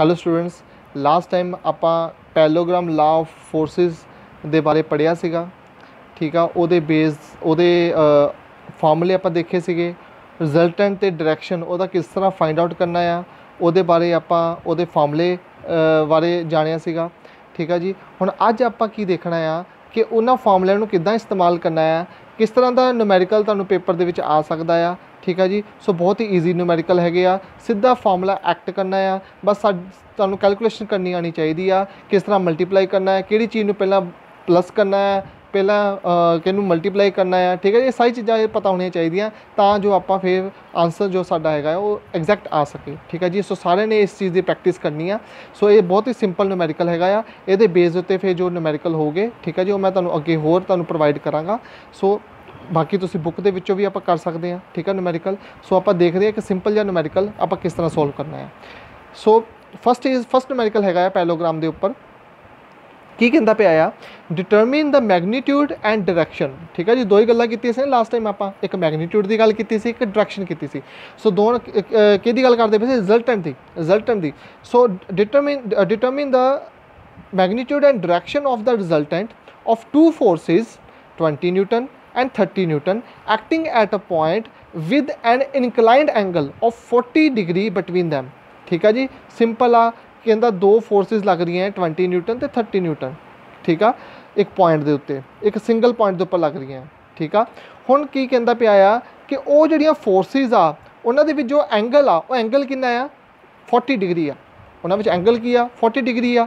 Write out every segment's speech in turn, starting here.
Hello students, last time आपां parallelogram law of forces दे बारे पढ़िया सीगा। ठीक आ, ਉਹਦੇ बेस ਉਹਦੇ ਫਾਰਮੂਲੇ ਆਪਾਂ ਦੇਖੇ ਸੀਗੇ। ਰਿਜ਼ਲਟੈਂਟ ਤੇ ਡਾਇਰੈਕਸ਼ਨ ਉਹਦਾ ਕਿਸ ਤਰ੍ਹਾਂ ਫਾइंड आउट करना ਆ, ਉਹਦੇ ਬਾਰੇ ਆਪਾਂ ਉਹਦੇ ਫਾਰਮੂਲੇ ਬਾਰੇ ਜਾਣਿਆ ਸੀਗਾ। ठीक है जी, हुण अज आपां की देखना आ कि उन्हां फॉर्मूलिਆਂ ਨੂੰ किद्दां इस्तेमाल करना आ, किस तरह का न्यूमैरिकल तुहानूं पेपर दे विच आ सकदा आ। ठीक है जी, सो बहुत ही ईजी न्यूमैरिकल हैगे आ, सीधा फॉर्मूला एक्ट करना आ, बस तुहानूं कैलकुलेशन करनी आनी चाहिए आ, किस तरह मल्टीप्लाई करना है, किहड़ी चीज़ नूं पहलां प्लस करना है, पहला किहनूं मल्टीप्लाई करना है। ठीक है, ये सारी चीज़ां पता होनियां चाहिए तां जो आपां फिर आंसर जो साडा हैगा वो एग्जैक्ट आ सके। ठीक है जी, सो सारे ने इस चीज़ की प्रैक्टिस करनी है। सो ये बहुत ही सिंपल न्यूमैरिकल हैगा आ, इहदे बेस उत्ते फिर जो न्यूमैरिकल होगे, ठीक है जी, वो मैं तुहानूं अगे होर तुहानूं प्रोवाइड करांगा। सो बाकी तुसी बुक दे विचों भी आपां कर सकते हैं। ठीक है, न्यूमैरिकल सो आपां देखदे हैं कि सिंपल जिहा न्यूमैरिकल आपां किस तरह सॉल्व करना है। सो फस्ट न्यूमैरिकल हैगा पैलोग्राम दे उपर की कहता पे आया, determine the magnitude and direction. ठीक है जी, दो ही गल्लां कीतियां सी लास्ट टाइम आपां, एक मैगनीट्यूड की गल कीती सी, एक डायरैक्शन कीती सी। सो दोनों किहदी गल करदे पे सी, रिजल्टेंट दी। So determine the magnitude and direction of the resultant of two forces 20 newton and 30 Newton acting at a point with an inclined angle of 40 degree between them। ठीक है जी, सिंपल आ, कहता दो फोर्सिस लग रही हैं 20 न्यूटन तो 30 Newton. ठीक है, एक पॉइंट के उत्ते, एक सिंगल पॉइंट के उपर लग रही हैं। ठीक है, हुण की कहता पे आया कि वो जिहड़ियां फोर्सिस आ उन्हां दे विच जो एंगल आ, वो एंगल कितना आ, 40 डिग्री आ। उन्हां विच एंगल की आ, 40 डिग्री आ।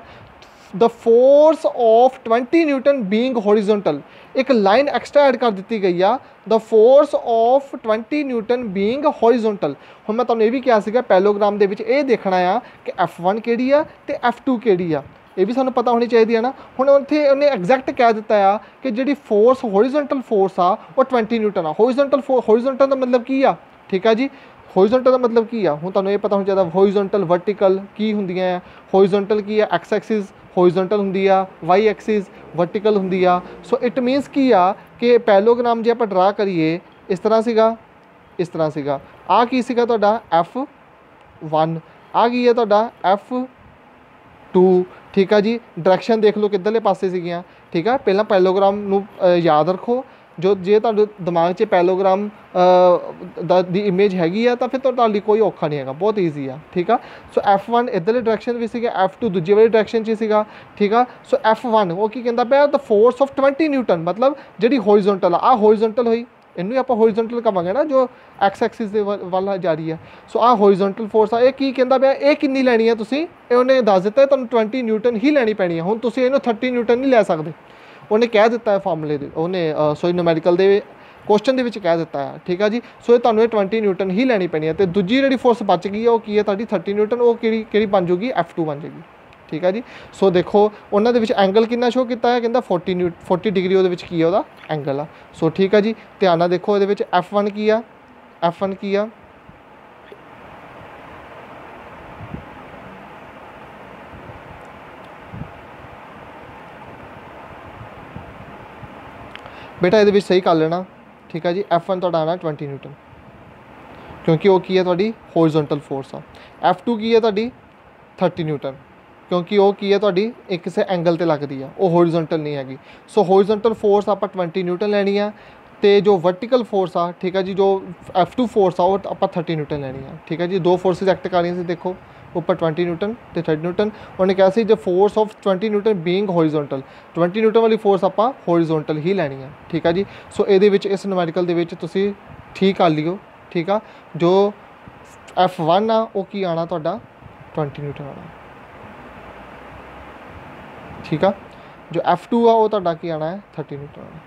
The force of 20 newton being horizontal, एक लाइन एक्सट्रा ऐड कर दी गई आ, the force of 20 newton being horizontal. हुण मैं तुहानूं ये भी कहा सीगा पैलोग्राम दे विच ये देखना आ कि F1 किहड़ी आ ते F2 किहड़ी आ, ये भी सानूं पता होनी चाहिए है ना। हुण उत्थे उन्हें एग्जैक्ट कह दिता आ कि जिहड़ी फोर्स हॉरिजॉन्टल फोर्स आ वो 20 न्यूटन आ। हॉरिजॉन्टल का मतलब की आ, ठीक है जी, हॉरिजॉन्टल का मतलब की आ, हुण तुहानूं ये पता होना चाहिए हॉरिजॉन्टल वर्टिकल की हुंदियां आ। हॉरिजॉन्टल की आ, एक्स एक्सिस हॉरिजॉन्टल हुंदी आ, वाई एक्सिस वर्टिकल हुंदी आ। सो इट मीनस की आ कि पैलोग्राम जे आपां ड्रा करिए इस तरह सीगा, इस तरह सीगा, आ की सीगा तुहाडा F1, आ की है तुहाडा F2। ठीक है जी, डायरैक्शन देख लो किधरले पासे सीगियां। ठीक है, पहला पैलोग्राम नूं याद रखो, जो जे तुहाडे दिमाग 'च पैलोग्राम दी इमेज हैगी आ तो फिर तुहाडे कोई औखा नहीं है, बहुत ईजी आ। ठीक है, सो F1 इधरली डायरैक्शन भी सीगा, F2 दूजी वाली डायरैक्शन 'च सीगा। ठीक है, सो F1 वो की कहता पिया, द फोर्स ऑफ 20 न्यूटन मतलब जिहड़ी हॉरिजॉन्टल आ हॉरिजॉन्टल होई, इनू आपां हॉरिजॉन्टल कहांगे ना, जो एक्स एक्सिस दे वाल जा रही है। सो आ हॉरिजॉन्टल फोर्स आ, ये की कहता पिया, ये कितनी लैनी है तुसीं, उन्हें दस दिता तुहानूं 20 न्यूटन ही लैनी पैनी है। हुण तुसीं इहनूं 30 न्यूटन नहीं लै सकदे, उन्हें कह दिता है फार्मूले दे, उन्हें सॉरी न्यूमैरिकल दे क्वेश्चन दे विच कह दिता है। ठीक है जी, सो ये तुहानूं 20 न्यूटन ही लैनी पैनी है। तो दूजी जिहड़ी फोर्स बच गई है वो की है तुहाडी 30 न्यूटन, वो किहड़ी बन जूगी, F2 बन जाएगी। ठीक है जी, सो देखो उन्हां दे विच एंगल कितना शो किया है, कहता 40 डिग्री उहदे विच की है उहदा एंगल आ। सो ठीक है जी, ध्यान नाल देखो इहदे विच F1 की आ, F1 की आ, बेटा ये सही कर लेना। ठीक है जी, F1 तुहाडा आना 20 न्यूटन, क्योंकि वो की है तुहाडी हॉरिजॉन्टल फोर्स आ। F2 की है तुहाडी 30 न्यूटन, क्योंकि वो की है तुहाडी एक किसी एंगल ते लग रही है, वो हॉरिजॉन्टल नहीं हैगी। सो हॉरिजॉन्टल फोर्स आपां 20 न्यूटन लैनी है, तो जो वर्टिकल फोर्स आ, ठीक है जी, जो F2 फोर्स आ वो आपां 30 न्यूटन लैनी है। ठीक है जी, दो फोर्सेस एक्ट कर रही सी, देखो ऊपर 20 न्यूटन तो 30 न्यूटन। उन्हें कहा सी जो force of 20 newton being horizontal, 20 Newton वाली फोर्स आपां हॉरिजॉन्टल ही लैनी है। ठीक है जी, सो ये इस न्यूमैरिकल दे विच तुसीं ठीक कर लियो। ठीक है, जो F1 आ वो की आना तुहाडा 20 न्यूटन आना। ठीक है, जो F2 आ वो तुहाडा की आना है 30 न्यूटन आना।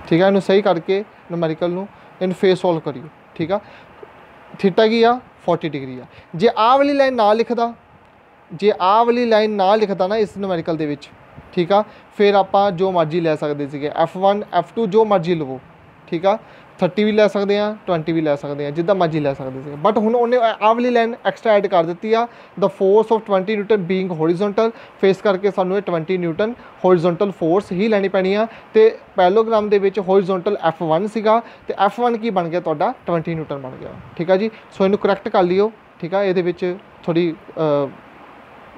ठीक है, इन्हूं सही करके न्यूमैरिकल नूं इन फेर सॉल्व करियो। ठीक है, थीटा की आ 40 डिग्री आ। जे आ वाली लाइन ना लिखदा, जे आ वाली लाइन ना लिखदा ना इस न्यूमैरिकल दे विच, ठीक आ, फिर आपां जो मर्जी लै सकदे सीगे, F1 F2 जो मर्जी लवो। ठीक आ, 30 भी लै सकते हैं, 20 भी लै सकते हैं, जिदा मर्जी लै सकते थे। बट हुण उन्हें आ वाली लाइन एक्सट्रा ऐड कर दी आ, the force of 20 newton being horizontal, face करके सानू 20 न्यूटन हॉरिजोंटल फोर्स ही लैनी पैनी आ। ते पैलोग्राम दे विच हॉरिजोंटल F1 सीगा, ते F1 की बन गया तुहाडा 20 न्यूटन बन गया। ठीक है जी, सो इनू करैक्ट कर लियो। ठीक है, ये थोड़ी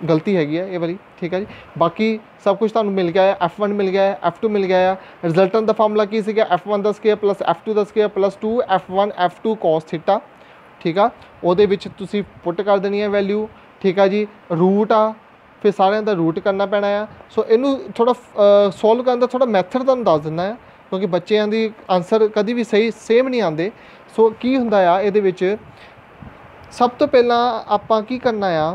गलती हैगी है ये वाली। ठीक है जी, बाकी सब कुछ तुहानू मिल गया है। F1 मिल गया है, F2 मिल गया है। रिजल्टेंट दा फार्मूला की सीगा, F1 दा स्क्वायर प्लस F2 दा square plus 2 F1 F2 cos theta. ठीक है, ਉਹਦੇ ਵਿੱਚ ਤੁਸੀਂ ਪੁੱਟ ਕਰ ਦੇਣੀ ਹੈ ਵੈਲਿਊ। ਠੀਕ ਹੈ ਜੀ, रूट आ, फिर सारिਆਂ ਦਾ रूट करना पैना आ। सो इनू थोड़ा सॉल्व करने का थोड़ा मैथड तुहानू दस दिंदा है, क्योंकि बच्चों की आंसर कभी भी सही सेम नहीं आते। सो की हुंदा आ ਇਹਦੇ ਵਿੱਚ, सब तो पहला आपां की करना आ,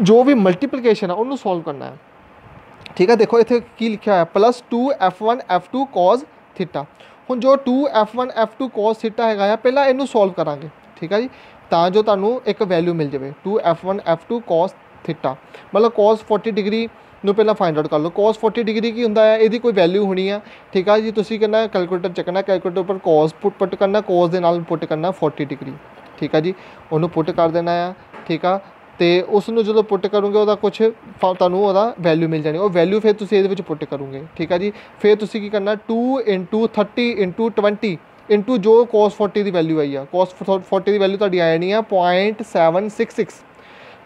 जो भी मल्टीप्लीकेशन है उन्होंने सॉल्व करना है। ठीक है, देखो इत्थे की लिखा है plus 2 F1 F2 cos theta. हुण जो 2 F1 F2 cos थीटा है पहला इनू सॉल्व करांगे। ठीक है जी, ਤਾਂ जो तुहानू एक वैल्यू मिल जाए 2 F1 F2 cos थीटा, मतलब cos 40 डिग्री ਨੂੰ ਪਹਿਲਾਂ फाइंड आउट कर लो। cos 40 डिग्री की ਹੁੰਦਾ है, ਇਹਦੀ कोई वैल्यू होनी है। ठीक है जी, ਤੁਸੀਂ करना कैलकुलेटर ਚੱਕਣਾ, कैलकुलेटर पर cos पुट करना, cos ਦੇ ਨਾਲ पुट करना 40 डिग्री। ठीक है जी, ਉਹਨੂੰ पुट कर देना है। ठीक है, तो उसनू जो पुट करोगे ਉਹਦਾ कुछ ਤੁਹਾਨੂੰ ਉਹਦਾ वैल्यू मिल जानी, ਉਹ वैल्यू फिर ਤੁਸੀਂ ਇਹਦੇ ਵਿੱਚ पुट करोगे। ठीक है जी, फिर ਤੁਸੀਂ ਕੀ करना 2 × 30 × 20 इंटू जो cos 40 की वैल्यू आई है, cos 40 की वैल्यू तुहाडी आ जानी है 0.766।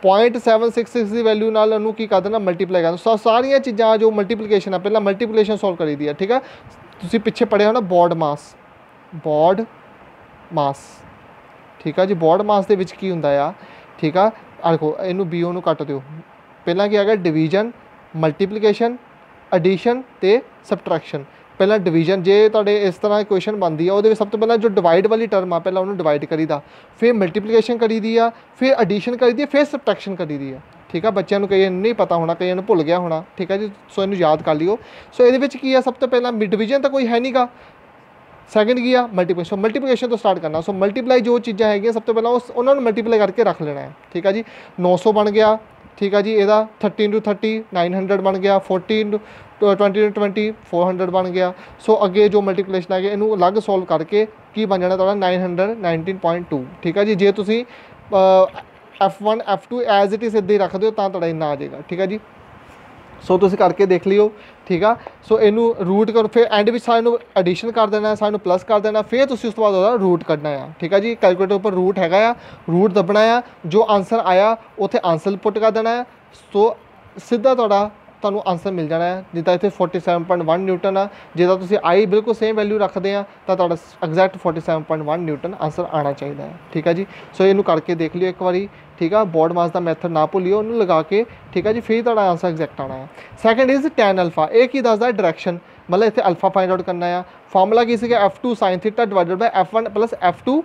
0.766 की वैल्यू नाल उन्होंने की कर देना मल्टीप्लाई कर देना। सारिया चीज़ां जो मल्टीप्लीकेशन है पहला मल्टीप्लीकेशन सॉल्व करी दी है। ठीक है, तुसीं पिछे पढ़िया होना बॉड मास, बॉड मास। ठीक है जी, बॉड मास दे विच की हुंदा आ। ठीक है, आ देखो इनू BO नू कट दिओ, पहला की आ गया डिवीजन, मल्टीप्लीकेशन, एडिशन ते सबट्रैक्शन। पहला डिवीजन जे तुहाडे इस तरह क्वेश्चन बनती है, वो सब तो पहला जो डिवाइड वाली टर्म आ पहला उन्होंने डिवाइड करीदा, फिर मल्टीप्लीकेशन करी दी आ, फिर एडिशन करी दी है, फिर सबट्रैक्शन करी दी है। ठीक है, बच्चों को कई नहीं पता होना, कई भुल गया होना। ठीक है जी, सो इनू याद कर लियो। सो ये की है, सब तो पहला डिवीजन तो कोई है नहीं गा, सैकेंड की आ मल्टीप्लीकेशन। मल्टीप्लीकेशन तो स्टार्ट करना। सो मल्टीप्लाई जो चीज़ां है सब तो पहला उन्होंने मल्टीप्लाई करके रख लेना है। ठीक है जी, 900 बन गया। ठीक है जी, ਇਹਦਾ 30 × 30 900 बन गया, 40 × 20 × 20 400 बन गया। सो अगे जो मल्टीप्लीकेशन है इनू अलग सॉल्व करके की बन जाना तुहाडा 919.2। ठीक है जी, जे तुसी F1 F2 as it is इदां ही रख दो तो तुहाडा इन्ना आ जाएगा। ठीक है जी, सो तुसी करके देख लियो। ठीक है, सो इनू रूट करो, फिर एंड में सानू एडिशन कर देना है, सानू प्लस कर देना, फिर तुसी उस तो बाद रूट कढ़ना है। ठीक है जी, कैलकुलेटर पर रूट हैगा आ, रूट दबना है, जो आंसर आया उत्थे आंसर पुट कर देना है। सो सीधा तुहानू आंसर मिल जाना है। जिदा इत्थे 47.1 न्यूटन आ, जिदा तुसी आई बिल्कुल सेम वैल्यू रखते हैं तो तुहाडा एग्जैक्ट 47.1 न्यूटन आंसर आना चाहिए है। ठीक है जी, सो इनू करके देख लियो एक बारी। ठीक है, बॉड मास का मैथड ना भूलियो, उन्होंने लगा के। ठीक है जी, फिर तुहाडा आंसर एग्जैक्ट आना है। सैकेंड इज़ tan अल्फा, ये की दसदा डायरैक्शन, मतलब इत्थे अल्फा फाइंड आउट करना है। फार्मूला की सीगा F2 sin theta divided by F1 plus F2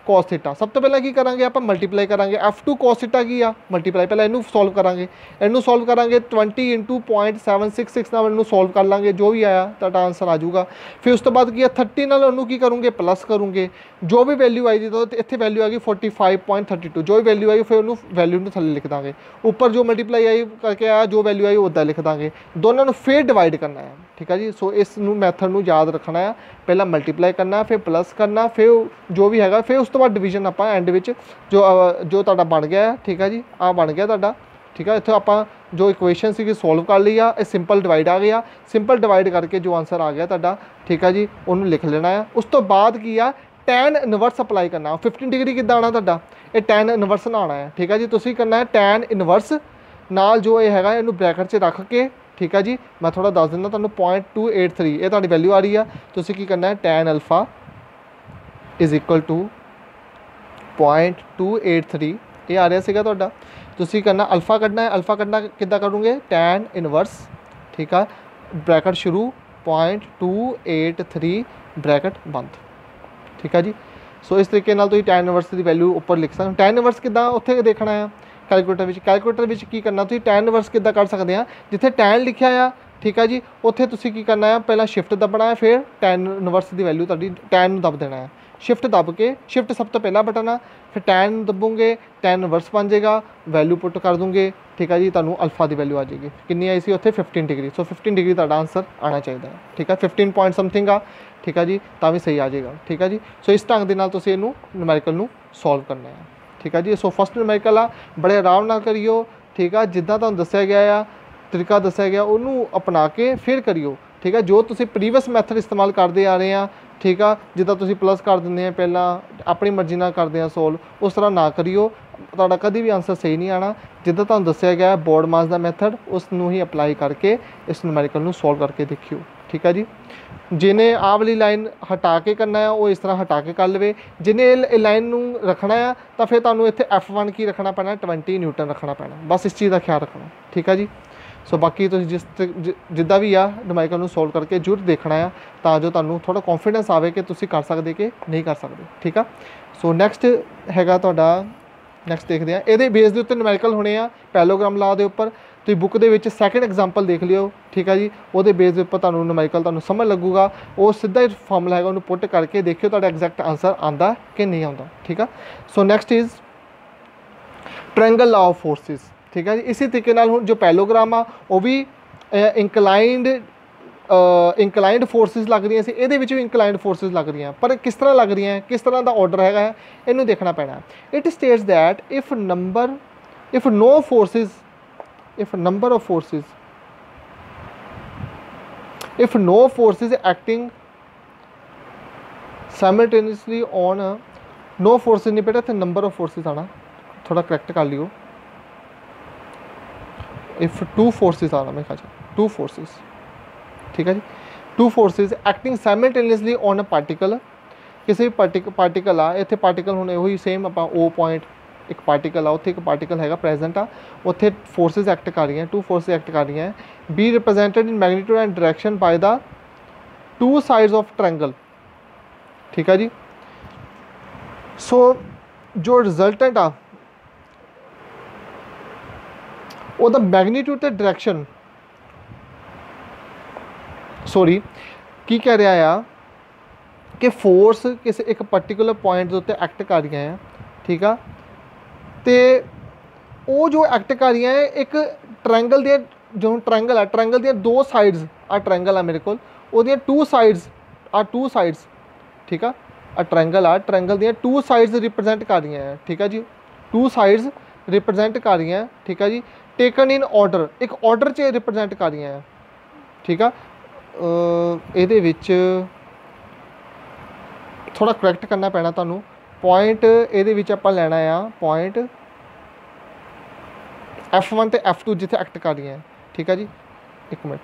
cos theta. सब तो पहले की करांगे आप मल्टीप्लाई करांगे। F2 cos थीटा की आ मल्टीप्लाई, पहले इनू सॉल्व करांगे, इनू सॉल्व करांगे 20 × 0.766 नाल इनू सॉल्व कर लांगे, जो भी आया तुहाडा आंसर आ जाऊगा। फिर उस तो बाद की 30 नाल उन्होंने की करूँगे प्लस करूँगे, जो भी वैल्यू आई तो इत्थे वैल्यू आ गई 45.32, जो भी वैल्यू आई फिर उन्होंने वैल्यू नूं थल्ले लिख दांगे, ऊपर जो मल्टीप्लाई आई करके आया जो वैल्यू आई उदा लिख दांगे, दोनों फिर डिवाइड करना है। ठीक है जी, सो इस मैथड नूं याद रखना है, पहला मल्टीप्लाई करना, फिर प्लस करना, फिर जो भी हैगा, फिर उस तो बाद डिवीजन आपां एंड विच जो तुहाडा बन गया है। ठीक है जी, आ बन गया तुहाडा। ठीक है, इत्थे आपां जो इक्वेशन सी सॉल्व कर ली आ, सिंपल डिवाइड आ गया, सिंपल डिवाइड करके जो आंसर आ गया तुहाडा। ठीक है जी, उन्होंने लिख लेना है। उस तो बाद की आ tan इनवर्स अप्लाई करना। 15 डिग्री किद्दां आना तुहाडा, ये tan इनवर्स ना आना है। ठीक है जी, तुसीं करना है tan इनवर्स नाल जो ये हैगा इहनूं ब्रैकेट 'च रख के। ठीक है जी, मैं थोड़ा दस दिंदा तुहानूं 0.283 ये तुहाडी वैल्यू आ रही है। तुसीं की करना है tan alpha is equal to 0.283 ये आ रहा सीगा तुहाडा। तुसीं करना अल्फा कढ़ना है, अल्फा कढ़ना किद्दां करोगे tan इनवर्स। ठीक है, ब्रैकेट शुरू 0.283 ब्रैकेट बंद। ठीक है जी, सो इस तरीके नाल तुसीं tan इनवर्स की वैल्यू उपर लिख सकते। tan इनवर्स किद्दां उत्थे देखना है कैलकुलेटर विच की करना, तुसीं tan इनवर्स किद्दां कर सकते हैं, जिथे tan लिखा है। ठीक है जी, उत्थे तुसीं की करना है, पहला शिफ्ट दबना है, फिर tan इनवर्स की वैल्यू तुहाडी tan नूं दब देना है। शिफ्ट दब के, शिफ्ट सब तो पहला बटन आ, फिर टैन दबोगे, टैन रिवर्स बन जाएगा, वैल्यू पुट कर दूंगे, ठीक है जी, तुहानूं अल्फा की वैल्यू आ जाएगी, कितनी आई सी उत्थे 15 डिग्री। सो 15 डिग्री तुहाडा आंसर आना चाहिए, ठीक है, 15 पॉइंट समथिंग आ, ठीक है जी, तां भी सही आ जाएगा, ठीक है जी। सो इस ढंग दे नाल तुसीं इहनूं न्यूमेरिकल नूं सॉल्व करना है, ठीक है जी। सो फस्ट न्यूमेरिकल आ, बड़े आराम नाल करियो, ठीक है, जिद्दां तुहानूं दस्सिया गया आ, तरीका दस्सिया गया उन्होंने अपना के फिर करियो, ठीक है। जो तुसीं प्रीवियस मैथड इस्तेमाल करते आ रहे हैं, ठीक है, जिद्दां तुसीं प्लस कर दिंदे हैं पहला अपनी मर्जी नाल करदे आ सोल्व, उस तरह ना करियो, तुहाडा कभी भी आंसर सही नहीं आना। जिद्दां तुहानूं दस्सिया गया बोर्ड मास का मैथड, उसनूं ही अप्लाई करके इस न्यूमेरिकल नूं सॉल्व करके देखियो, ठीक है जी। जिन्हें आ वाली लाइन हटा के करना है वो इस तरह हटा के कर लवे, जिन्हें लाइन नूं रखना है तो फिर तुहानूं इत्थे F1 की रखना पैना, 20 न्यूटन रखना पैना, बस इस चीज़ का ख्याल रखना, ठीक है जी। सो बाकी तुसीं जिद्दां भी आ न्यूमेरिकल नूं सॉल्व करके जरूर देखना है, तां जो तुहानूं थोड़ा कॉन्फिडेंस आवे कि तुसीं कर सकदे कि नहीं कर सकदे, ठीक है। सो नैक्सट हैगा तुहाडा, नैक्सट देखते हैं, ये बेस के उत्ते न्यूमेरिकल होने आ पैलोग्राम ला के उपर, तुसीं बुक दे विच सैकेंड एग्जाम्पल देख लियो, ठीक है जी, वो बेस के उपर तुहानूं न्यूमेरिकल तुहानूं समझ लगूगा, वो सीधा ही फार्मूला है उन्होंने पुट करके देखियो तुहाडा एग्जैक्ट आंसर आंदा कि नहीं आंदा, ठीक है। सो next is triangle law of forces, ठीक है जी। इसी तरीके नाल हुण जो पैलोग्राम आ वो भी इंकलाइंड फोर्सिस लग रही सी, ये भी इंकलाइंड फोर्सिस लग रही, पर किस तरह लग रही हैं, किस तरह का ऑर्डर है, इनू देखना पैना। It states that if no forces, if number of forces, if no forces acting simultaneously on, no forces नहीं बेटा, इतने नंबर ऑफ फोर्सिस आना, थोड़ा करैक्ट कर लियो, इफ टू फोर्सिस आना मेरे ख्याल, टू फोर्सिस, ठीक है जी, two forces acting simultaneously on a particle, किसी भी पार्टिकल आ, इतने पार्टिकल होने वही सेम आप ओ पॉइंट एक पार्टिकल आ, उत्थे एक पार्टिकल हैगा प्रेजेंट आ, उत्थे फोर्सिस एक्ट कर रही हैं, टू फोर्सिस एक्ट कर रही हैं, be represented in magnitude and direction by the two sides of triangle, ठीक है जी। सो जो रिजल्टेंट आ ਉਹਦਾ मैग्नीट्यूड ਤੇ डायरेक्शन, सॉरी की कह रहा है कि फोर्स किसी एक पर्टिकुलर पॉइंट के उत्ते एक्ट कर रही हैं, ठीक है, तो वो जो एक्ट कर रही हैं एक ट्रायंगल दियां, जो ट्रायंगल है ट्रायंगल दियां दो साइड्स, आ ट्रायंगल आ मेरे को, वो टू साइड्स, ठीक है, आ ट्रायंगल आ, ट्रायंगल दियां टू साइड्स रिप्रजेंट कर रही हैं, ठीक है जी, टू साइड्स रिप्रजेंट कर रही हैं, ठीक है जी, टेकन इन ऑर्डर, एक ऑर्डर च रिप्रजेंट कर रही हैं, ठीक है। ये थोड़ा करैक्ट करना पैना तुहानूं, पॉइंट ये आप लैना आ पॉइंट F1 तो F2 जिथे एक्ट कर रही हैं, ठीक है जी, एक मिनट।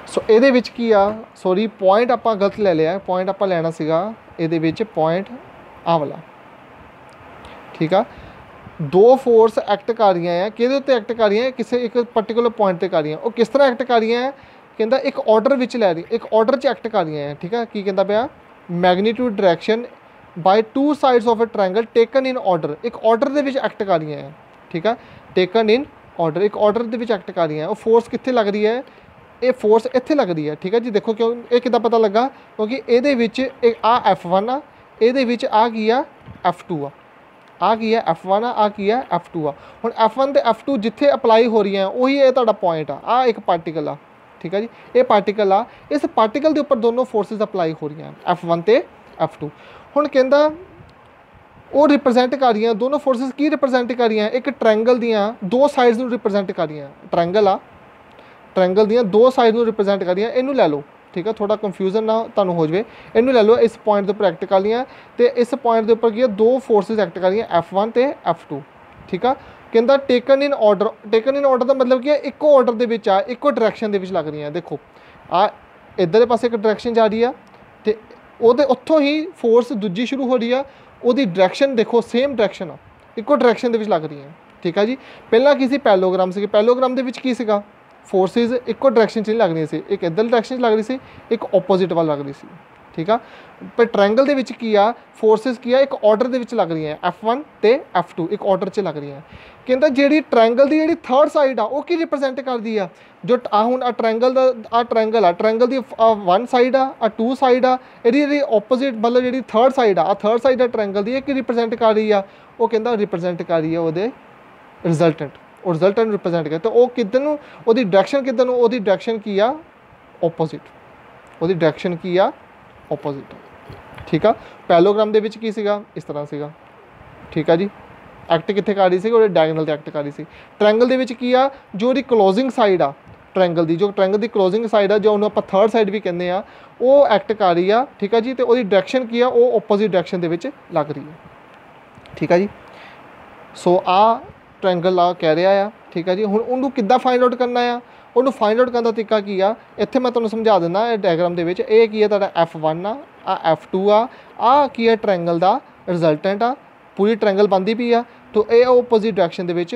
सो ये की आ, सॉरी पॉइंट आप गलत ले लिया, पॉइंट आप लैना सीगा ये पॉइंट आ वाला, ठीक है। दो फोर्स एक्ट कर रही हैं, कि एक्ट कर रही हैं, किसी एक पर्टिकुलर पॉइंट पर कर रही हैं, वो किस तरह एक्ट कर रही हैं, कहता एक ऑर्डर विच लै रही, एक ऑर्डर च एक्ट कर रही हैं, ठीक है। की कहता पाया magnitude direction by two sides of a triangle taken in order, एक ऑर्डर दे विच एक्ट कर रही हैं, ठीक है, टेकन इन ऑर्डर, एक ऑर्डर दे विच एक्ट कर रही हैं। वो फोर्स कित्थे लग रही है, ये फोर्स इत्थे लग रही है, ठीक है जी। देखो क्यों ये किद्दां पता लगा, क्योंकि ये आ F1 आ, ये आ की आ F2 आ की है F1 आ की है F2 आ। हुण F1 तो F2 जिथे अप्लाई हो रही हैं उही ये तुहाडा पॉइंट आ एक पार्टिकल आ, ठीक है जी, ये पार्टिकल आ, इस पार्टिकल के उपर दोनों फोर्सिस अप्लाई हो रही हैं F1 तो F2। हुण कहंदा वो रिप्रजेंट कर रही हैं, दोनों फोर्सिस की रिप्रजेंट कर रही हैं, एक ट्रायंगल दियां दो साइड्स नूं रिप्रजेंट कर रही हैं, ट्रायंगल आ, ट्रायंगल दियां दो साइड नूं रिप्रजेंट कर रही हैं, इनू लै लो, ठीक है, थोड़ा कन्फ्यूजन ना तुहानूं हो जाए, इनू लै लो, इस पॉइंट के उपर एक्ट कर लिया, तो इस पॉइंट के उपर की दो फोर्सिस एक्ट कर रही हैं F1 तो F2, ठीक है। कहता taken in order, taken in order का मतलब कि इको ऑर्डर के विच आ, इको डायरेक्शन के लग रही हैं, देखो आ इधर पासे एक डायरेक्शन जा रही है, तो वो उत्थों ही फोर्स दूजी शुरू हो रही है, ਉਹਦੀ डायरेक्शन देखो सेम डायरेक्शन आ, इको डायरेक्शन के लग रही है, ठीक है जी। पहला की सी पैलोग्राम से, पैलोग्राम के की सीगा फोर्सिस इको डायरेक्शन च नहीं लग रही सी, एक इधर डायरेक्शन लग रही सी, एक ओपोजिट वाल लग रही सी, ठीक आ। पर ट्रायंगल दे विच की आ फोर्सिस की आ एक ऑर्डर दे विच लग रही हैं F1 ते F2 एक ऑर्डर च लग रही हैं। कहता जिहड़ी ट्रायंगल दी जिहड़ी थर्ड साइड आ वो की रिप्रजेंट करदी आ जो हुण ट्रायंगल दा ट्रायंगल दी वन साइड आ टू साइड आ इहदी ओपोजिट मतलब जिहड़ी थर्ड साइड आ ट्रायंगल दी की रिप्रजेंट कर रही आ वो कहंदा रिप्रजेंट कर रही है ओहदे रिजल्टेंट और रिजल्टेंट रिप्रजेंट कर तो वो किधर नूं ओहदी डायरैक्शन किधर नूं ओहदी डायरैक्शन की आ ओपोजिट ओहदी डायरैक्शन की आ ओपोजिट ठीक आ। पैलोग्राम दे विच की सीगा इस तरह सीगा ठीक है जी एक्ट कित्थे कर रही सी वो डायगनल ते एक्ट कर रही सी। ट्रायंगल दे विच की आ जो ओहदी क्लोजिंग साइड आ ट्रायंगल दी जो ट्रायंगल दी क्लोजिंग साइड आ जो उन्होंने आपां थर्ड साइड भी कहने आ वो एक्ट कर रही आ ठीक है जी तो ओहदी डायरैक्शन की आ वो ओपोजिट डायरैक्शन दे विच लग रही है ठीक है जी। सो आ ट्रायंगल आ कह रहा है ठीक है जी। हुण उहनूं किद्दां फाइंड आउट करना आ उहनूं फाइंड आउट करने का तरीका की आ इत्थे मैं तुहानूं समझा दिंदा डायग्राम दे विच ये की है तुहाडा F1 आ F2 आ की है ट्रायंगल दा रिजल्टेंट आ पूरी ट्रायंगल बनती पई आ तो ये ओपोजिट डायरैक्शन दे विच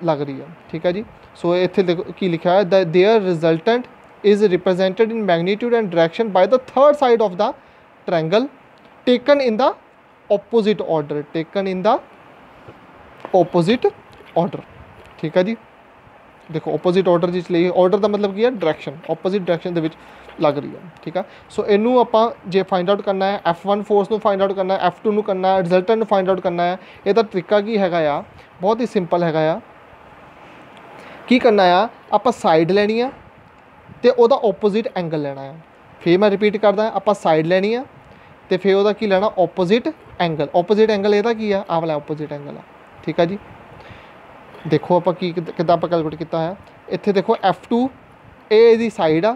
लग रही है ठीक है जी। सो इत्थे देखो की लिखा है the there resultant is represented in magnitude and direction by the third side of the triangle taken in the opposite order taken in the opposite order ठीक है जी। देखो ऑपोजिट ऑर्डर जिस लिए ऑर्डर का मतलब की है डायरैक्शन ऑपोजिट डायरैक्शन दे विच लग रही है ठीक है। सो इनू आपां जे फाइंड आउट करना है F1 फोर्स नू फाइंड आउट करना है F2 नू करना है रिजल्टेंट नू फाइंड आउट करना है इहदा तरीका की हैगा आ बहुत ही सिंपल हैगा आ की करना आ आपां साइड लैनी आ ते ओहदा ऑपोजिट एंगल लेना है। फिर मैं रिपीट करदा आपां साइड लैनी आ ते फिर ओहदा की लेना ऑपोजिट एंगल इहदा की आ वाला ऑपोजिट एंगल आ ठीक है जी। देखो आप किद्दां आपां कैलकुलेट किया है इत्थे देखो F2 ये साइड आ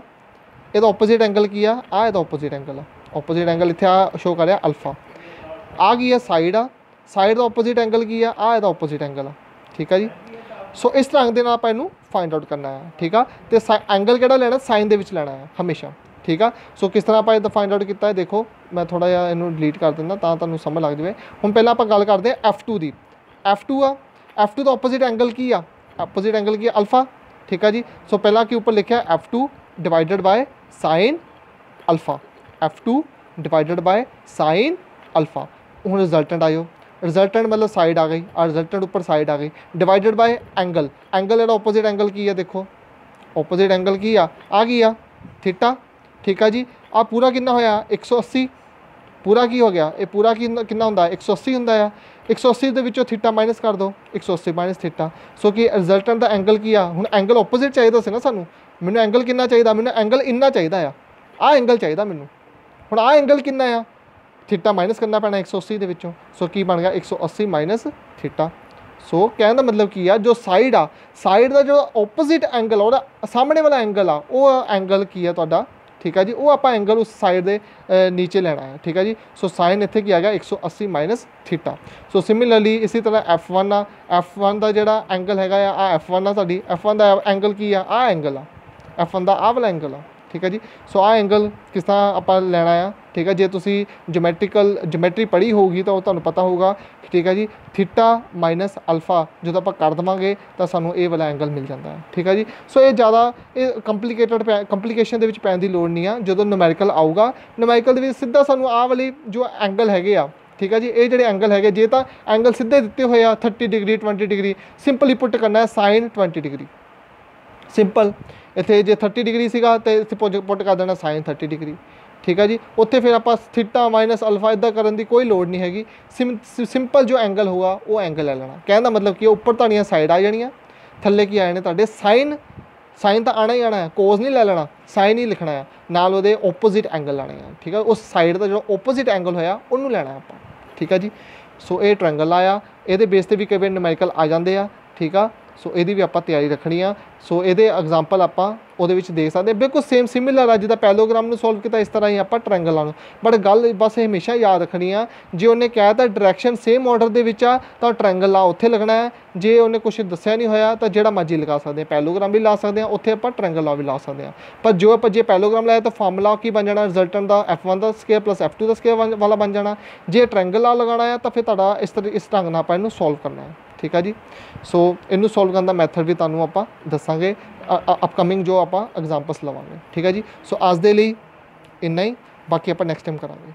ਇਹਦਾ ऑपोजिट एंगल की आ ਇਹਦਾ ऑपोजिट एंगल ऑपोजिट एंगल इत्थे आ शो कर रहा अल्फा आ की है साइड का ऑपोजिट एंगल की आ ਇਹਦਾ ऑपोजिट एंगल ठीक है जी। सो इस तरह के आप इनू फाइंड आउट करना है ठीक है तो एंगल किहड़ा लेना साइन दे विच लेना है हमेशा ठीक है। सो किस तरह आप फाइंड आउट किया है देखो मैं थोड़ा जिहा इनू डिलीट कर दिंदा तां तुहानूं समझ लग जाए। हुण पहलां आपां गल करदे F2 दी F2 का ऑपोजिट एंगल की आ ऑपोजिट एंगल की अल्फा ठीक है जी। सो पहला के ऊपर लिखा है F2 divided by sine alpha F2 divided by sine alpha हूँ रिजल्टेंट आयो रिजल्टेंट मतलब साइड आ गई रिजल्टेंट ऊपर साइड आ गई डिवाइडेड बाय एंगल जो ऑपोजिट एंगल की है देखो ऑपोजिट एंगल की आ गई आ थीटा ठीक है जी। आ पूरा कितना होया 180 पूरा की हो गया ये पूरा कितना होंदा 180 होंदा है 180 दे विचों थीटा माइनस कर दो 180 माइनस थीटा। सो कि रिजल्टेंट का एंगल की आ हुण एंगल ऑपोजिट चाहिए सी ना सानू मैनू एंगल कितना चाहिए मैनू एंगल इन्ना चाहिए आ एंगल चाहिए मैनू हुण आ एंगल कितना आ थीटा माइनस करना पैना 180 दे विचों। सो की बन गया 180 माइनस थीटा। सो कहने का मतलब की आ जो साइड का जो ऑपोजिट एंगल आ सामने वाला एंगल आ वो एंगल की है तुहाडा ठीक है जी वो आप एंगल उस साइड के नीचे लेना है ठीक है जी। सो साइन इत्थे की आ गया 180 माइनस थीटा। सो सिमिलरली इसी तरह F1 का जोड़ा एंगल है F1 साडी F1 का एंगल की आ एंगल F1 का आ वाला एंगल ठीक है जी। सो आ एंगल किस तरह आप लेना है ठीक है जे तुसी जोमैट्री पढ़ी होगी तो तुहानूं पता होगा ठीक है जी। थीटा माइनस अल्फा जो आप कर देवांगे तो सानूं ये वाला एंगल मिल जाता है ठीक है जी। सो ये ज़्यादा ये कंपलीकेशन दे विच पैण दी लोड़ नहीं है जो न्यूमैरिकल आऊगा न्यूमैरिकल दे विच सीधा सानूं आ वाली जो एंगल है ठीक है जी ये जो एंगल है जे तो एंगल सीधे दिते हुए 30 डिग्री 20 डिग्री सिंपली पुट करना है साइन 20 डिग्री सिंपल इत्थे जे 30 डिग्री सीगा तो इत्थे पुट कर देना साइन 30 डिग्री ठीक है जी। उत्थे फिर आप थीटा माइनस अल्फा इदा करने की कोई लोड़ नहीं हैगी सिंपल जो एंगल होगा वो एंगल ले लेना कहने का मतलब कि उपर तुहाडियां साइड आ जानियां थल्ले की आ जाने तुहाडे साइन तो आना ही आना है कोस नहीं ले लेना साइन ही लिखना है नाल उहदे ओपोजिट एंगल लाने हैं ठीक है उस साइड का जो ओपोजिट एंगल होया उन्होंने लेना है आप ठीक है जी। सो ये ट्रायंगल आया ये बेस पर भी कई बार न्यूमैरिकल आ जाते हैं ठीक है। सो ये भी आप तैयारी रखनी आ। सो ये एग्जाम्पल आप देख सकते हैं बिल्कुल सेम सिमिलर है जिदा पैलोग्राम सॉल्व किया इस तरह ही आप ट्रायंगल बट गल बस हमेशा याद रखनी आ जे उन्हें कहा था डायरैक्शन सेम ऑर्डर के तो ट्रायंगल ला उत्थे लगना है जे उन्हें कुछ दसिया नहीं होया तो जोड़ा मर्जी लगा सकते हैं पैलोग्राम भी ला सकते हैं उत्थे आप ट्रायंगल ला भी ला सकते हैं पर जो आप जे पैलोग्राम लाया तो फार्मूला की बन जाना रिजल्टेंट का F1 का स्केयर प्लस F2 का स्केयर वाला बन जाना जे ट्रायंगल ला लगाना है तो फिर तुहाडा इस ढंग नाल आप सॉल्व करना है ठीक है जी। सो इनू सॉल्व करने का मैथड भी तुहानूं आपां दसांगे अपकमिंग जो आप एग्जाम्पल्स लवांगे ठीक है जी। सो अज दे लई इन्ना ही ਬਾਕੀ ਆਪਾਂ ਨੈਕਸਟ ਟਾਈਮ ਕਰਾਂਗੇ।